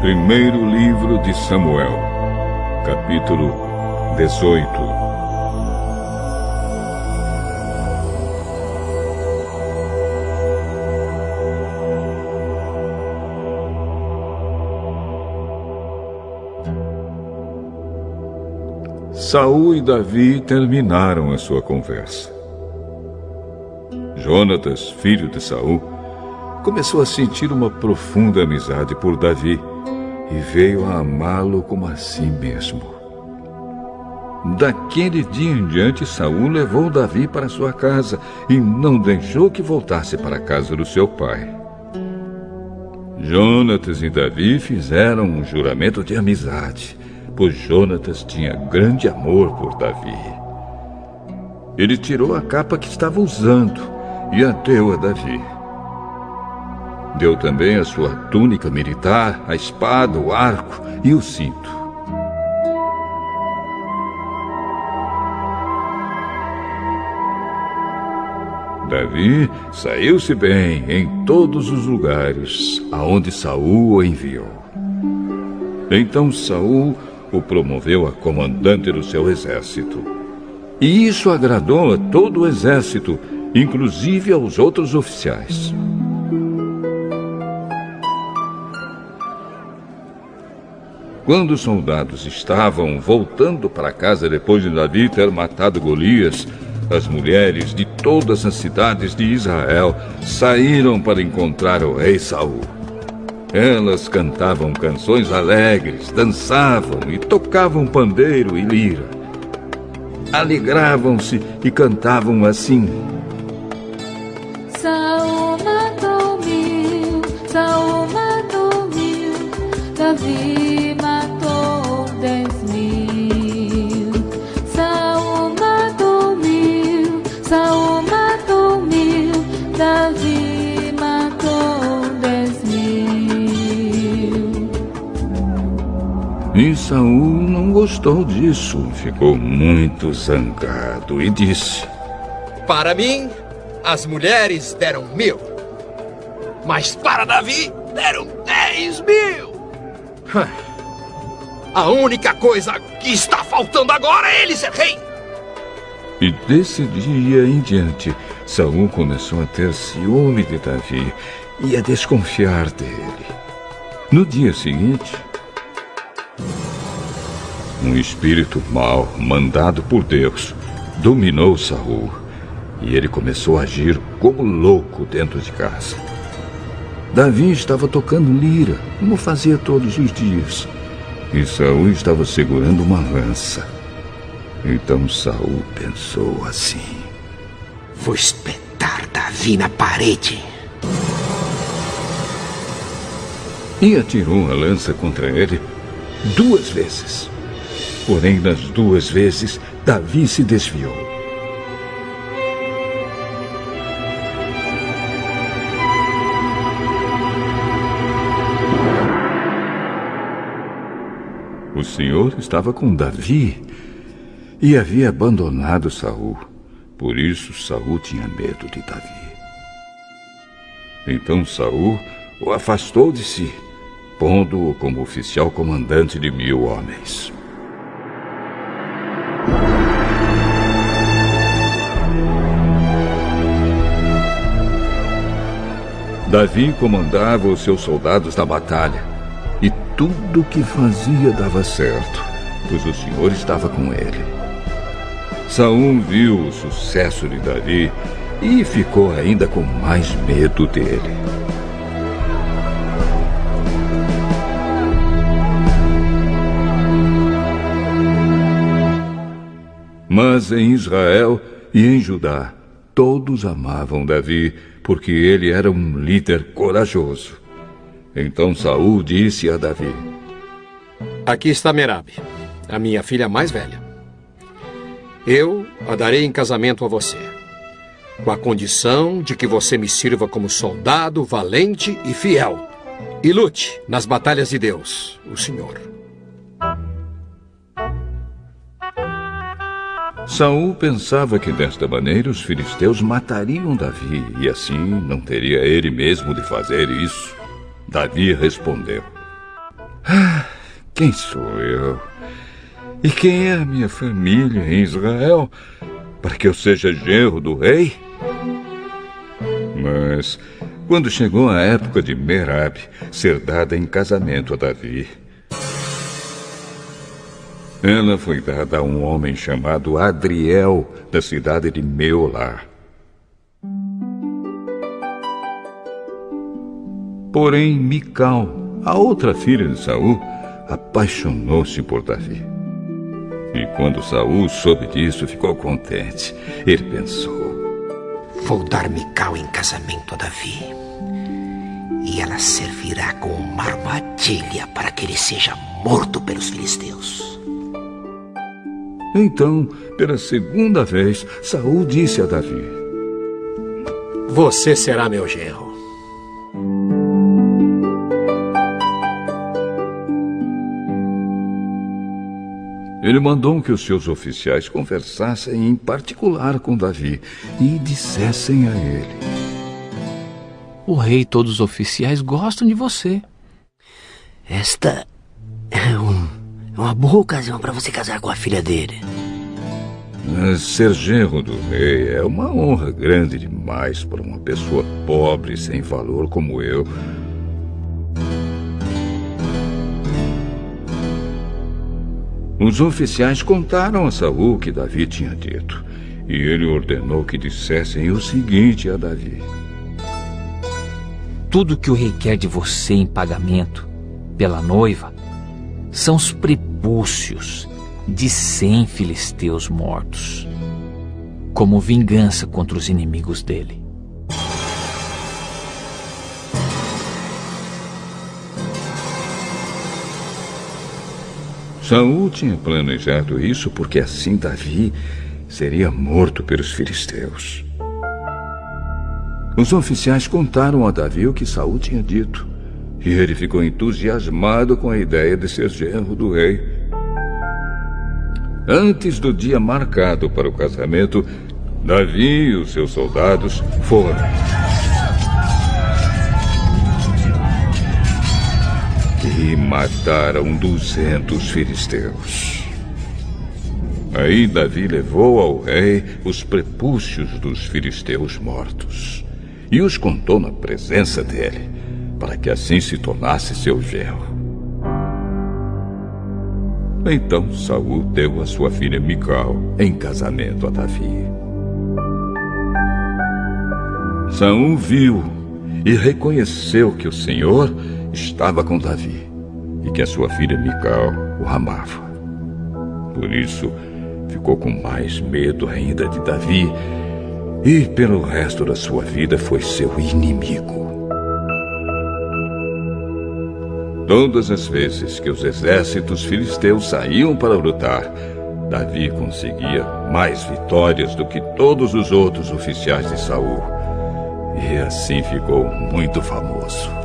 Primeiro livro de Samuel, capítulo 18. Saul e Davi terminaram a sua conversa. Jonatas, filho de Saul, começou a sentir uma profunda amizade por Davi e veio a amá-lo como a si mesmo. Daquele dia em diante, Saul levou Davi para sua casa e não deixou que voltasse para a casa do seu pai. Jonatas e Davi fizeram um juramento de amizade, pois Jonatas tinha grande amor por Davi. Ele tirou a capa que estava usando e a deu a Davi. Deu também a sua túnica militar, a espada, o arco e o cinto. Davi saiu-se bem em todos os lugares aonde Saul o enviou. Então Saul o promoveu a comandante do seu exército. E isso agradou a todo o exército, inclusive aos outros oficiais. Quando os soldados estavam voltando para casa depois de Davi ter matado Golias, as mulheres de todas as cidades de Israel saíram para encontrar o rei Saul. Elas cantavam canções alegres, dançavam e tocavam pandeiro e lira. Alegravam-se e cantavam assim: Saul matou mil, Saul matou mil, Davi matou 10.000. Saul matou mil, Saul matou mil, Davi matou 10.000. E Saul não gostou disso, ficou muito zangado e disse: Para mim, as mulheres deram 1.000, mas para Davi deram 10.000. A única coisa que está faltando agora é ele ser rei. E desse dia em diante, Saul começou a ter ciúme de Davi e a desconfiar dele. No dia seguinte, um espírito mau, mandado por Deus, dominou Saul e ele começou a agir como louco dentro de casa. Davi estava tocando lira, como fazia todos os dias, e Saul estava segurando uma lança. Então Saul pensou assim: vou espetar Davi na parede. E atirou a lança contra ele 2 vezes. Porém, nas 2 vezes, Davi se desviou. O Senhor estava com Davi e havia abandonado Saul. Por isso, Saul tinha medo de Davi. Então Saul o afastou de si, pondo-o como oficial comandante de 1.000 homens. Davi comandava os seus soldados na batalha, e tudo o que fazia dava certo, pois o Senhor estava com ele. Saul viu o sucesso de Davi e ficou ainda com mais medo dele. Mas em Israel e em Judá, todos amavam Davi, porque ele era um líder corajoso. Então Saul disse a Davi: Aqui está Merabe, a minha filha mais velha. Eu a darei em casamento a você, com a condição de que você me sirva como soldado valente e fiel, e lute nas batalhas de Deus, o Senhor. Saul pensava que desta maneira os filisteus matariam Davi, e assim não teria ele mesmo de fazer isso. Davi respondeu: Quem sou eu? E quem é a minha família em Israel para que eu seja genro do rei? Mas, quando chegou a época de Merab ser dada em casamento a Davi, ela foi dada a um homem chamado Adriel, da cidade de Meolá. Porém, Mical, a outra filha de Saul, apaixonou-se por Davi. E quando Saul soube disso, ficou contente. Ele pensou: Vou dar Mical em casamento a Davi. E ela servirá como uma armadilha para que ele seja morto pelos filisteus. Então, pela segunda vez, Saul disse a Davi: Você será meu genro. Ele mandou que os seus oficiais conversassem em particular com Davi e dissessem a ele: O rei e todos os oficiais gostam de você. Esta é uma boa ocasião para você casar com a filha dele. Mas ser genro do rei é uma honra grande demais para uma pessoa pobre e sem valor como eu. Os oficiais contaram a Saul o que Davi tinha dito, e ele ordenou que dissessem o seguinte a Davi: Tudo que o rei quer de você em pagamento pela noiva são os prepúcios de 100 filisteus mortos, como vingança contra os inimigos dele. Saul tinha planejado isso porque assim Davi seria morto pelos filisteus. Os oficiais contaram a Davi o que Saul tinha dito, e ele ficou entusiasmado com a ideia de ser genro do rei. Antes do dia marcado para o casamento, Davi e os seus soldados foram. E mataram 200 filisteus. Aí Davi levou ao rei os prepúcios dos filisteus mortos e os contou na presença dele, para que assim se tornasse seu genro. Então Saul deu a sua filha Mical em casamento a Davi. Saul viu e reconheceu que o Senhor estava com Davi e que a sua filha Mical o amava. Por isso, ficou com mais medo ainda de Davi e, pelo resto da sua vida, foi seu inimigo. Todas as vezes que os exércitos filisteus saíam para lutar, Davi conseguia mais vitórias do que todos os outros oficiais de Saul. E assim ficou muito famoso.